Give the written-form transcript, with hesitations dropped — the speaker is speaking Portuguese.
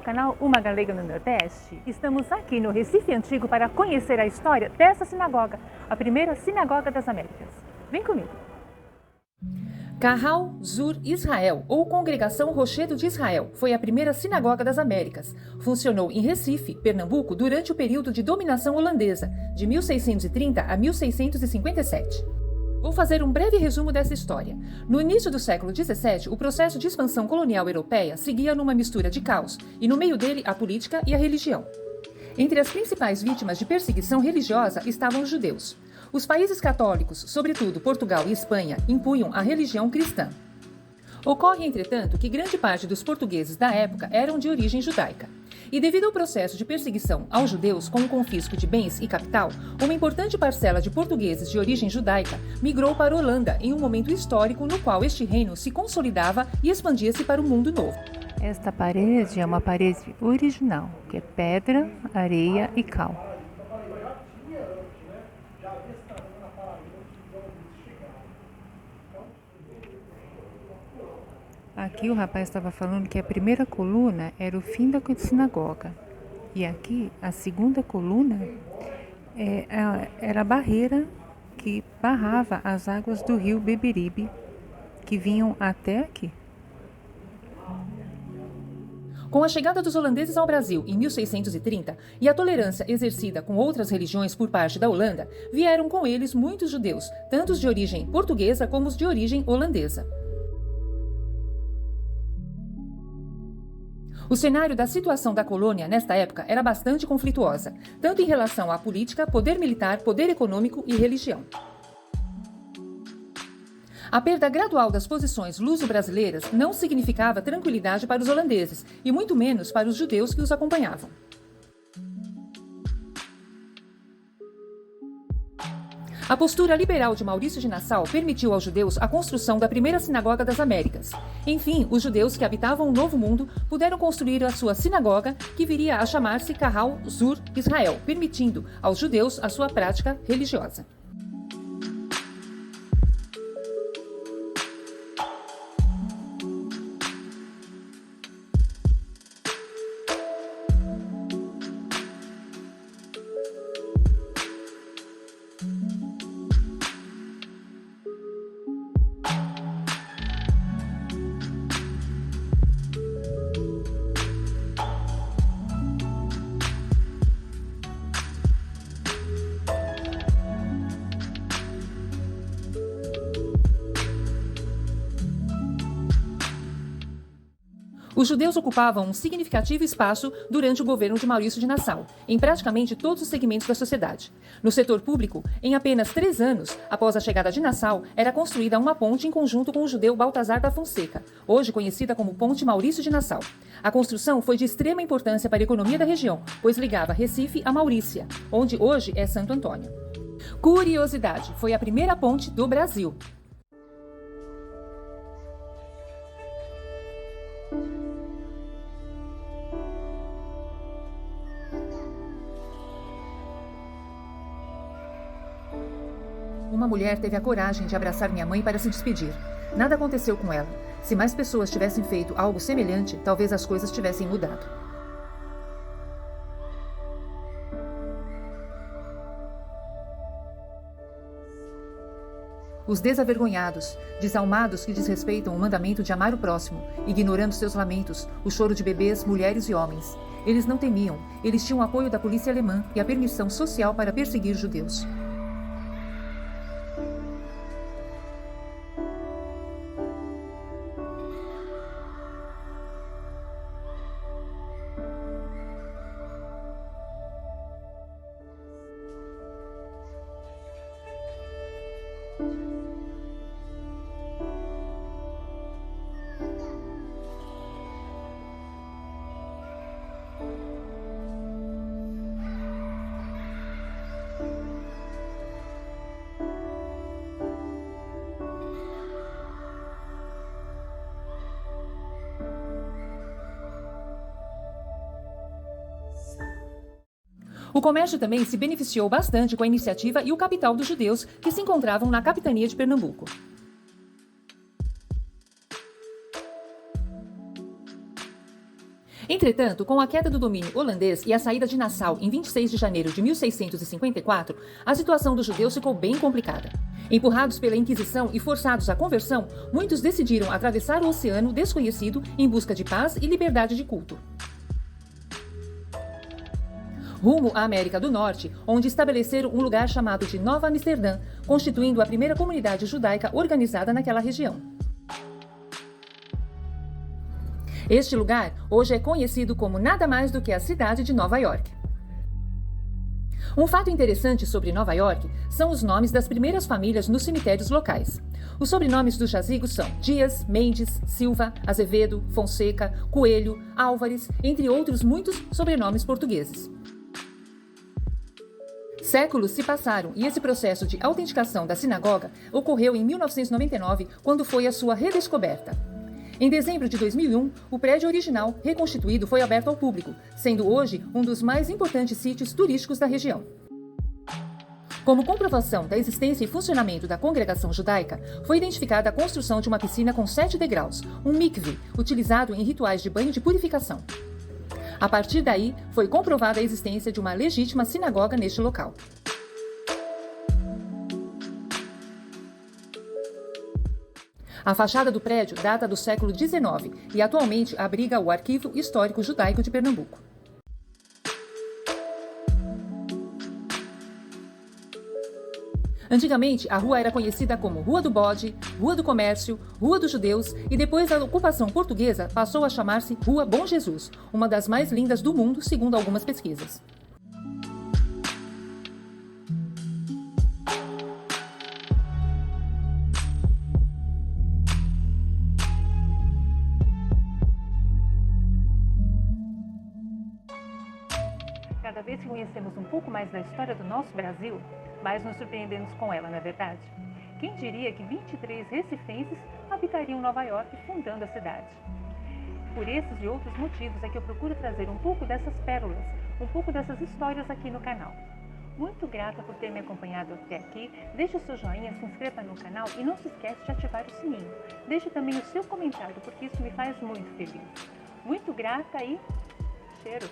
canal Uma Galega no Nordeste. Estamos aqui no Recife Antigo para conhecer a história dessa sinagoga, a primeira sinagoga das Américas. Vem comigo. Kahal Zur Israel, ou Congregação Rochedo de Israel, foi a primeira sinagoga das Américas. Funcionou em Recife, Pernambuco, durante o período de dominação holandesa, de 1630 a 1657. Vou fazer um breve resumo dessa história. No início do século XVII, o processo de expansão colonial europeia seguia numa mistura de caos, e no meio dele a política e a religião. Entre as principais vítimas de perseguição religiosa estavam os judeus. Os países católicos, sobretudo Portugal e Espanha, impunham a religião cristã. Ocorre, entretanto, que grande parte dos portugueses da época eram de origem judaica. E devido ao processo de perseguição aos judeus com o confisco de bens e capital, uma importante parcela de portugueses de origem judaica migrou para a Holanda em um momento histórico no qual este reino se consolidava e expandia-se para o mundo novo. Esta parede é uma parede original, que é pedra, areia e cal. Aqui o rapaz estava falando que a primeira coluna era o fim da sinagoga. E aqui a segunda coluna era a barreira que barrava as águas do rio Beberibe, que vinham até aqui. Com a chegada dos holandeses ao Brasil em 1630 e a tolerância exercida com outras religiões por parte da Holanda, vieram com eles muitos judeus, tanto os de origem portuguesa como os de origem holandesa. O cenário da situação da colônia nesta época era bastante conflituosa, tanto em relação à política, poder militar, poder econômico e religião. A perda gradual das posições luso-brasileiras não significava tranquilidade para os holandeses, e muito menos para os judeus que os acompanhavam. A postura liberal de Maurício de Nassau permitiu aos judeus a construção da primeira sinagoga das Américas. Enfim, os judeus que habitavam o Novo Mundo puderam construir a sua sinagoga, que viria a chamar-se Kahal Zur Israel, permitindo aos judeus a sua prática religiosa. Os judeus ocupavam um significativo espaço durante o governo de Maurício de Nassau, em praticamente todos os segmentos da sociedade. No setor público, em apenas 3 anos após a chegada de Nassau, era construída uma ponte em conjunto com o judeu Baltazar da Fonseca, hoje conhecida como Ponte Maurício de Nassau. A construção foi de extrema importância para a economia da região, pois ligava Recife a Maurícia, onde hoje é Santo Antônio. Curiosidade, foi a primeira ponte do Brasil. Uma mulher teve a coragem de abraçar minha mãe para se despedir. Nada aconteceu com ela. Se mais pessoas tivessem feito algo semelhante, talvez as coisas tivessem mudado. Os desavergonhados, desalmados que desrespeitam o mandamento de amar o próximo, ignorando seus lamentos, o choro de bebês, mulheres e homens. Eles não temiam, eles tinham o apoio da polícia alemã e a permissão social para perseguir judeus. O comércio também se beneficiou bastante com a iniciativa e o capital dos judeus que se encontravam na capitania de Pernambuco. Entretanto, com a queda do domínio holandês e a saída de Nassau em 26 de janeiro de 1654, a situação dos judeus ficou bem complicada. Empurrados pela Inquisição e forçados à conversão, muitos decidiram atravessar o oceano desconhecido em busca de paz e liberdade de culto. Rumo à América do Norte, onde estabeleceram um lugar chamado de Nova Amsterdã, constituindo a primeira comunidade judaica organizada naquela região. Este lugar hoje é conhecido como nada mais do que a cidade de Nova York. Um fato interessante sobre Nova York são os nomes das primeiras famílias nos cemitérios locais. Os sobrenomes dos jazigos são Dias, Mendes, Silva, Azevedo, Fonseca, Coelho, Álvares, entre outros muitos sobrenomes portugueses. Séculos se passaram e esse processo de autenticação da sinagoga ocorreu em 1999, quando foi a sua redescoberta. Em dezembro de 2001, o prédio original, reconstituído, foi aberto ao público, sendo hoje um dos mais importantes sítios turísticos da região. Como comprovação da existência e funcionamento da congregação judaica, foi identificada a construção de uma piscina com 7 degraus, um mikve, utilizado em rituais de banho de purificação. A partir daí, foi comprovada a existência de uma legítima sinagoga neste local. A fachada do prédio data do século XIX e atualmente abriga o Arquivo Histórico Judaico de Pernambuco. Antigamente, a rua era conhecida como Rua do Bode, Rua do Comércio, Rua dos Judeus e depois da ocupação portuguesa passou a chamar-se Rua Bom Jesus, uma das mais lindas do mundo, segundo algumas pesquisas. Cada vez que conhecemos um pouco mais da história do nosso Brasil, mais nos surpreendemos com ela, não é verdade? Quem diria que 23 recifenses habitariam Nova York, fundando a cidade? Por esses e outros motivos é que eu procuro trazer um pouco dessas pérolas, um pouco dessas histórias aqui no canal. Muito grata por ter me acompanhado até aqui. Deixe o seu joinha, se inscreva no canal e não se esqueça de ativar o sininho. Deixe também o seu comentário, porque isso me faz muito feliz. Muito grata e cheiro!